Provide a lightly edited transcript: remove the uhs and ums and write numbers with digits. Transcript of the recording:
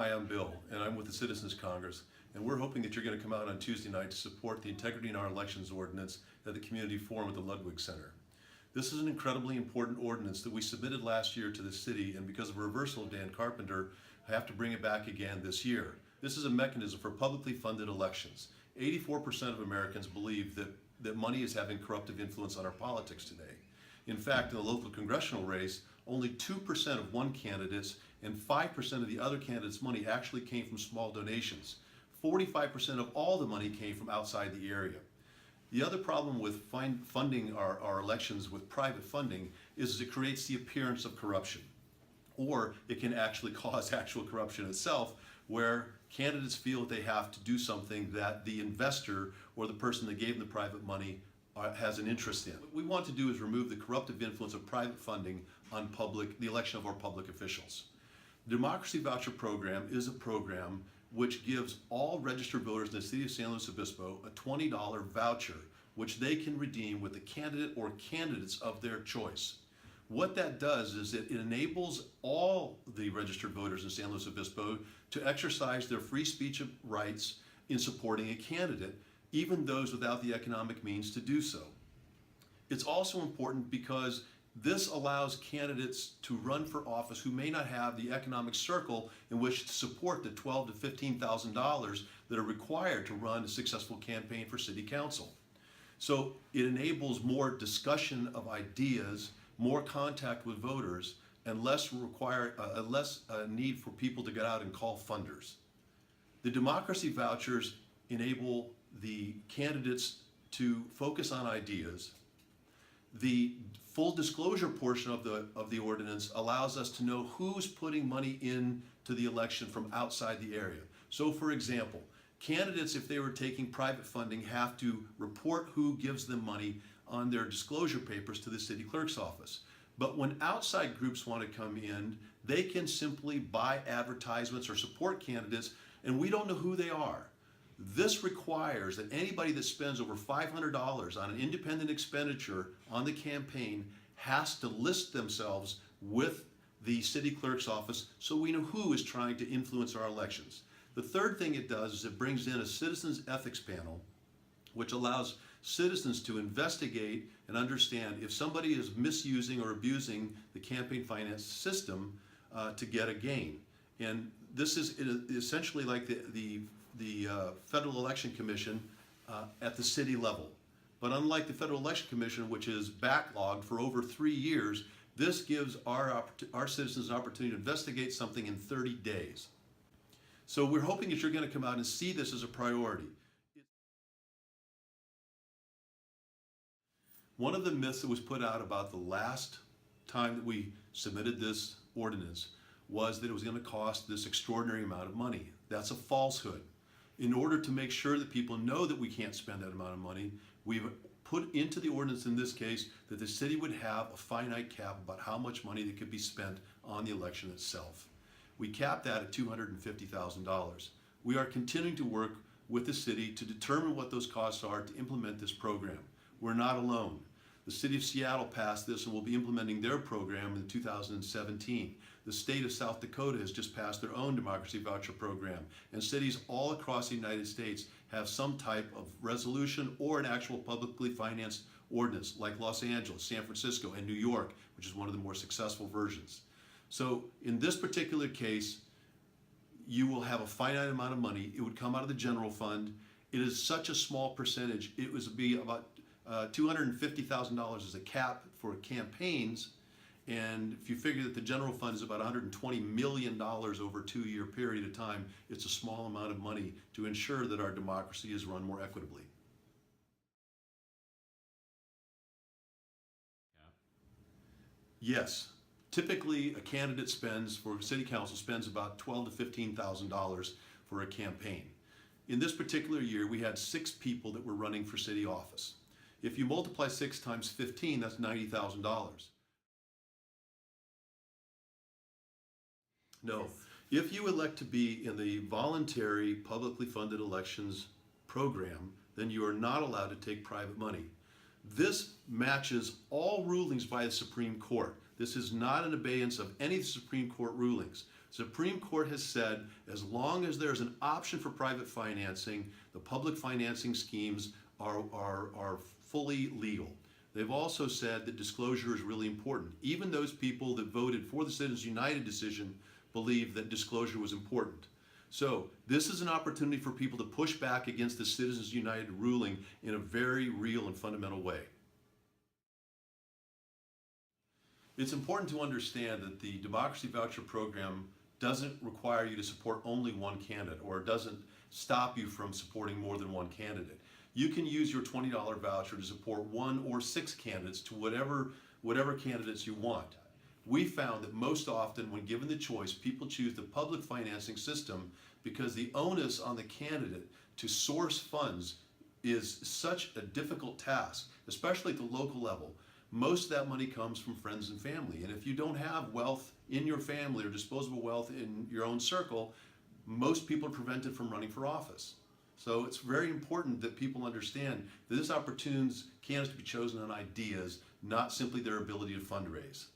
Hi, I'm Bill, and I'm with the Citizens Congress, and we're hoping that you're going to come out on Tuesday night to support the Integrity in Our Elections ordinance at the Community Forum at the Ludwig Center. This is an incredibly important ordinance that we submitted last year to the city, and because of a reversal of Dan Carpenter, I have to bring it back again this year. This is a mechanism for publicly funded elections. 84% of Americans believe that money is having corruptive influence on our politics today. In fact, in the local congressional race, only 2% of one candidate's and 5% of the other candidate's money actually came from small donations. 45% of all the money came from outside the area. The other problem with funding our elections with private funding is it creates the appearance of corruption. Or it can actually cause actual corruption itself, where candidates feel that they have to do something that the investor or the person that gave them the private money has an interest in. What we want to do is remove the corruptive influence of private funding on the election of our public officials. The Democracy Voucher Program is a program which gives all registered voters in the city of San Luis Obispo a $20 voucher which they can redeem with a candidate or candidates of their choice. What that does is it enables all the registered voters in San Luis Obispo to exercise their free speech rights in supporting a candidate, even those without the economic means to do so. It's also important because this allows candidates to run for office who may not have the economic circle in which to support the $12,000 to $15,000 that are required to run a successful campaign for city council. So it enables more discussion of ideas, more contact with voters, and less need for people to get out and call funders. The democracy vouchers enable the candidates to focus on ideas. The full disclosure portion of the ordinance allows us to know who's putting money into the election from outside the area. So for example, candidates, if they were taking private funding, have to report who gives them money on their disclosure papers to the city clerk's office. But when outside groups want to come in, they can simply buy advertisements or support candidates, and we don't know who they are. This requires that anybody that spends over $500 on an independent expenditure on the campaign has to list themselves with the city clerk's office so we know who is trying to influence our elections. The third thing it does is it brings in a citizens ethics panel, which allows citizens to investigate and understand if somebody is misusing or abusing the campaign finance system to get a gain. And this is essentially like the Federal Election Commission at the city level. But unlike the Federal Election Commission, which is backlogged for over 3 years, this gives our citizens an opportunity to investigate something in 30 days. So we're hoping that you're going to come out and see this as a priority. One of the myths that was put out about the last time that we submitted this ordinance was that it was going to cost this extraordinary amount of money. That's a falsehood. In order to make sure that people know that we can't spend that amount of money, we've put into the ordinance in this case that the city would have a finite cap about how much money that could be spent on the election itself. We capped that at $250,000. We are continuing to work with the city to determine what those costs are to implement this program. We're not alone. The city of Seattle passed this and will be implementing their program in 2017. The state of South Dakota has just passed their own democracy voucher program, and cities all across the United States have some type of resolution or an actual publicly financed ordinance, like Los Angeles, San Francisco, and New York, which is one of the more successful versions. So in this particular case, you will have a finite amount of money. It would come out of the general fund. It is such a small percentage. It would be about $250,000 as a cap for campaigns, and if you figure that the general fund is about $120 million over a 2-year period of time, it's a small amount of money to ensure that our democracy is run more equitably. Yes, typically a candidate for city council spends about $12,000 to $15,000 for a campaign. In this particular year, we had 6 people that were running for city office. If you multiply 6 times 15, that's $90,000. No, if you elect to be in the voluntary publicly funded elections program, then you are not allowed to take private money. This matches all rulings by the Supreme Court. This is not an abeyance of any Supreme Court rulings. Supreme Court has said as long as there's an option for private financing, the public financing schemes are fully legal. They've also said that disclosure is really important. Even those people that voted for the Citizens United decision believe that disclosure was important. So this is an opportunity for people to push back against the Citizens United ruling in a very real and fundamental way. It's important to understand that the Democracy Voucher Program doesn't require you to support only one candidate, or it doesn't stop you from supporting more than one candidate. You can use your $20 voucher to support 1 or 6 candidates to whatever candidates you want. We found that most often when given the choice, people choose the public financing system because the onus on the candidate to source funds is such a difficult task, especially at the local level. Most of that money comes from friends and family. And if you don't have wealth in your family or disposable wealth in your own circle, most people are prevented from running for office. So it's very important that people understand that this opportunities candidates to be chosen on ideas, not simply their ability to fundraise.